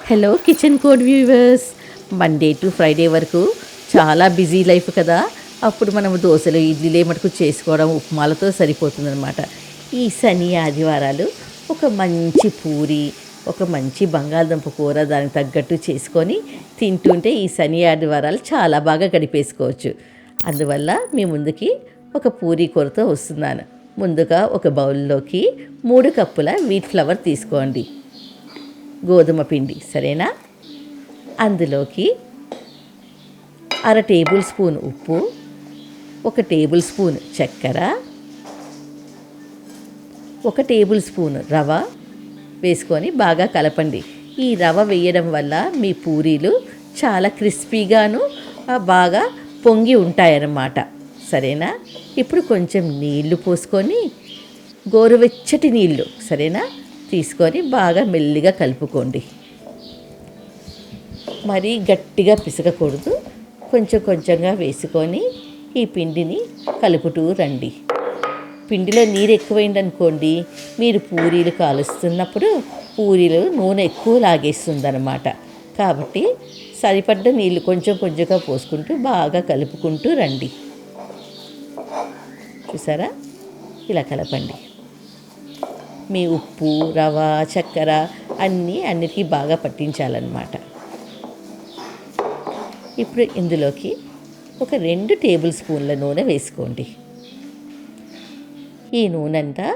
Hello kitchen code viewers. Monday to Friday వరకు చాలా busy life కదా. అప్పుడు మనం దోశలు ఇడ్లీలే మటుకు చేసుకోవడం ఉప్మాలతో సరిపోతుందన్నమాట. ఈ శని ఆదివారాలు ఒక మంచి పూరి, ఒక మంచి బంగాళదుంప కూర దానికి తగ్గట్టు చేసుకొని తింటుంటే ఈ శని ఆదివారాలు చాలా బాగా గడిపేసుకోవచ్చు. అందువల్ల మీ ముందుకి ఒక పూరి కూరతో వస్తున్నాను. ముందుగా ఒక బౌల్లోకి 3 కప్పుల వీట్ ఫ్లవర్ తీసుకోండి, గోధుమ పిండి సరేనా. అందులోకి 1/2 టేబుల్ స్పూన్ ఉప్పు, 1 టేబుల్ స్పూన్ చక్కెర, 1 టేబుల్ స్పూన్ రవ వేసుకొని బాగా కలపండి. ఈ రవ వేయడం వల్ల మీ పూరీలు చాలా క్రిస్పీగాను బాగా పొంగి ఉంటాయన్నమాట సరేనా. ఇప్పుడు కొంచెం నీళ్లు పోసుకొని, గోరువెచ్చటి నీళ్ళు సరేనా తీసుకొని బాగా మెల్లిగా కలుపుకోండి. మరీ గట్టిగా పిసకకూడదు, కొంచెం కొంచెంగా వేసుకొని ఈ పిండిని కలుపుతూ రండి. పిండిలో నీరు ఎక్కువైందనుకోండి, మీరు పూరీలు కాలుస్తున్నప్పుడు పూరీలు నూనె ఎక్కువ లాగేస్తుందన్నమాట. కాబట్టి సరిపడ్డ నీళ్ళు కొంచెం కొంచెంగా పోసుకుంటూ బాగా కలుపుకుంటూ రండి. చూసారా, ఇలా కలపండి. మీ ఉప్పు, రవ, చక్కెర అన్నిటికీ బాగా పట్టించాలన్నమాట. ఇప్పుడు ఇందులోకి ఒక 2 టేబుల్ స్పూన్ల నూనె వేసుకోండి. ఈ నూనె అంతా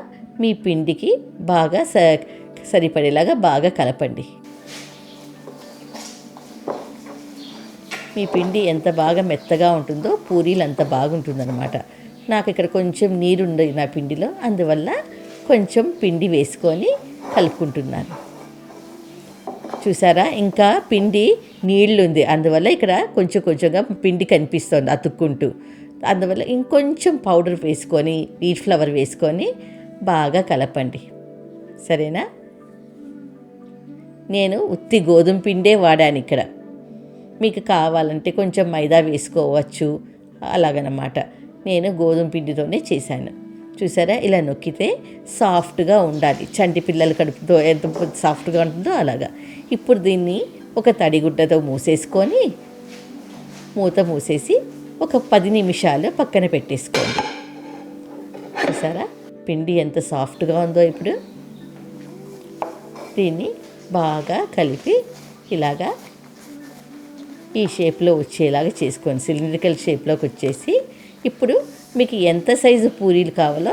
మీ పిండికి బాగా సరిపడేలాగా బాగా కలపండి. మీ పిండి ఎంత బాగా మెత్తగా ఉంటుందో పూరీలు అంత బాగుంటుందన్నమాట. నాకు ఇక్కడ కొంచెం నీరుంది నా పిండిలో, అందువల్ల కొంచెం పిండి వేసుకొని కలుపుకుంటున్నాను. చూసారా, ఇంకా పిండి నీళ్ళు ఉంది, అందువల్ల ఇక్కడ కొంచెం కొంచెంగా పిండి కనిపిస్తుంది అతుక్కుంటూ. అందువల్ల ఇంకొంచెం పౌడర్ వేసుకొని వీట్ ఫ్లవర్ వేసుకొని బాగా కలపండి సరేనా. నేను ఉత్తి గోధుమ పిండే వాడాను ఇక్కడ. మీకు కావాలంటే కొంచెం మైదా వేసుకోవచ్చు, అలాగనమాట. నేను గోధుమ పిండితోనే చేశాను. చూసారా, ఇలా నొక్కితే సాఫ్ట్గా ఉండాలి. చంటి పిల్లల కడుపుతో ఎంత సాఫ్ట్గా ఉంటుందో అలాగా. ఇప్పుడు దీన్ని ఒక తడిగుడ్డతో మూసేసుకొని, మూత మూసేసి ఒక 10 నిమిషాలు పక్కన పెట్టేసుకోండి. చూసారా పిండి ఎంత సాఫ్ట్గా ఉందో. ఇప్పుడు దీన్ని బాగా కలిపి ఇలాగా ఈ షేప్లో వచ్చేలాగా చేసుకోండి, సిలిండ్రికల్ షేప్లోకి వచ్చేసి. ఇప్పుడు మీకు ఎంత సైజు పూరీలు కావాలో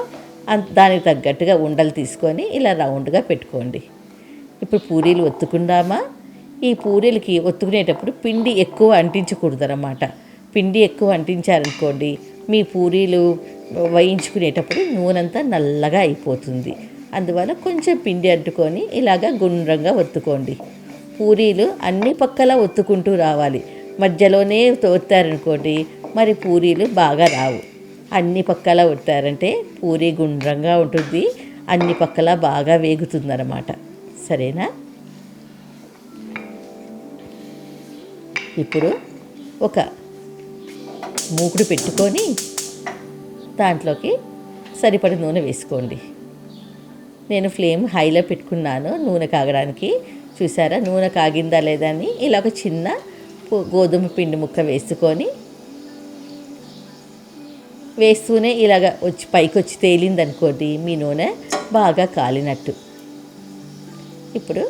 దానికి తగ్గట్టుగా ఉండలు తీసుకొని ఇలా రౌండ్గా పెట్టుకోండి. ఇప్పుడు పూరీలు ఒత్తుకుందామా. ఈ పూరీలకి ఒత్తుకునేటప్పుడు పిండి ఎక్కువ అంటించకూడదు అన్నమాట. పిండి ఎక్కువ అంటించారనుకోండి, మీ పూరీలు వేయించుకునేటప్పుడు నూనెంతా నల్లగా అయిపోతుంది. అందువల్ల కొంచెం పిండి అంటుకొని ఇలాగా గుండ్రంగా ఒత్తుకోండి. పూరీలు అన్ని పక్కల ఒత్తుకుంటూ రావాలి. మధ్యలోనే ఒత్తారనుకోండి, మరి పూరీలు బాగా రావు. అన్ని పక్కల ఒత్తారంటే పూరీ గుండ్రంగా ఉంటుంది, అన్ని పక్కల బాగా వేగుతుందన్నమాట సరేనా. ఇప్పుడు ఒక మూకుడు పెట్టుకొని దాంట్లోకి సరిపడ నూనె వేసుకోండి. నేను ఫ్లేమ్ హైలో పెట్టుకున్నాను నూనె కాగడానికి. చూసారా, నూనె కాగిందా లేదా అని ఇలా ఒక చిన్న గోధుమ పిండి ముక్క వేస్తూనే ఇలాగ వచ్చి పైకి వచ్చి తేలిందనుకోండి, మీ నూనె బాగా కాలినట్టు. ఇప్పుడు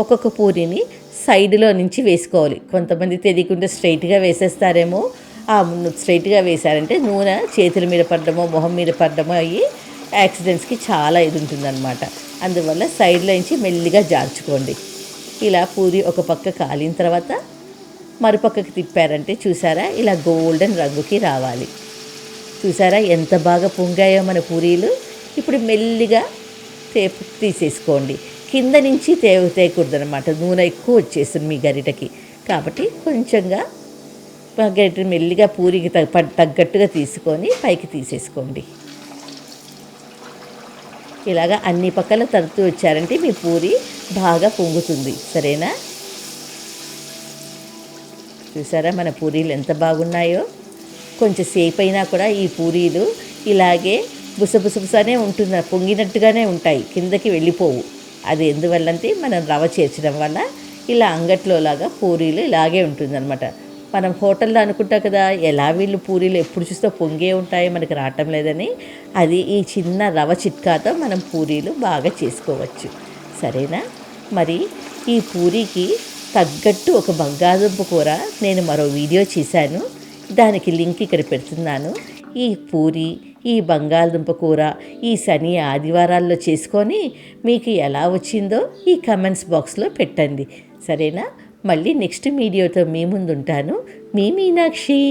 ఒక్కొక్క పూరిని సైడ్లో నుంచి వేసుకోవాలి. కొంతమంది తెలియకుండా స్ట్రైట్గా వేసేస్తారేమో. ఆ స్ట్రైట్గా వేశారంటే నూనె చేతుల మీద పడ్డమో మొహం మీద పడ్డమో అయ్యి యాక్సిడెంట్స్కి చాలా ఇది ఉంటుందన్నమాట. అందువల్ల సైడ్లో నుంచి మెల్లిగా జార్చుకోండి. ఇలా పూరి ఒక పక్క కాలిన తర్వాత మరుపక్కకి తిప్పారంటే చూసారా, ఇలా గోల్డెన్ రంగుకి రావాలి. చూసారా ఎంత బాగా పొంగాయో మన పూరీలు. ఇప్పుడు మెల్లిగా తీసేసుకోండి. కింద నుంచి తేయకూడదు అనమాట, నూనె ఎక్కువ వచ్చేస్తుంది మీ గరిటకి. కాబట్టి కొంచెంగా గరిట మెల్లిగా పూరికి తగ్గట్టుగా తీసుకొని పైకి తీసేసుకోండి. ఇలాగా అన్ని పక్కల తడుతూ వచ్చారంటే మీ పూరి బాగా పొంగుతుంది సరేనా. చూసారా మన పూరీలు ఎంత బాగున్నాయో. కొంచెం సేపు అయినా కూడా ఈ పూరీలు ఇలాగే బుసబుసబుసనే ఉంటుంది, పొంగినట్టుగానే ఉంటాయి, కిందకి వెళ్ళిపోవు. అది ఎందువల్లంటే మనం రవ చేర్చడం వల్ల ఇలా అంగట్లో లాగా పూరీలు ఇలాగే ఉంటుందన్నమాట. మనం హోటల్లో అనుకుంటాం కదా, ఎలా వీళ్ళు పూరీలు ఎప్పుడు చూస్తే పొంగే ఉంటాయి మనకి రావటం లేదని. అది ఈ చిన్న రవ చిట్కాతో మనం పూరీలు బాగా చేసుకోవచ్చు. సరేనా? మరి ఈ పూరీకి తగ్గట్టు ఒక బంగాళదుంప కూర నేను మరో వీడియో చేశాను, దానికి లింక్ ఇక్కడ పెడుతున్నాను. ఈ పూరి, ఈ బంగాళదుంప కూర ఈ శని ఆదివారాల్లో చేసుకొని మీకు ఎలా వచ్చిందో ఈ కమెంట్స్ బాక్స్లో పెట్టండి. సరేనా? మళ్ళీ నెక్స్ట్ వీడియోతో మీ ముందుంటాను. మీ మీనాక్షి.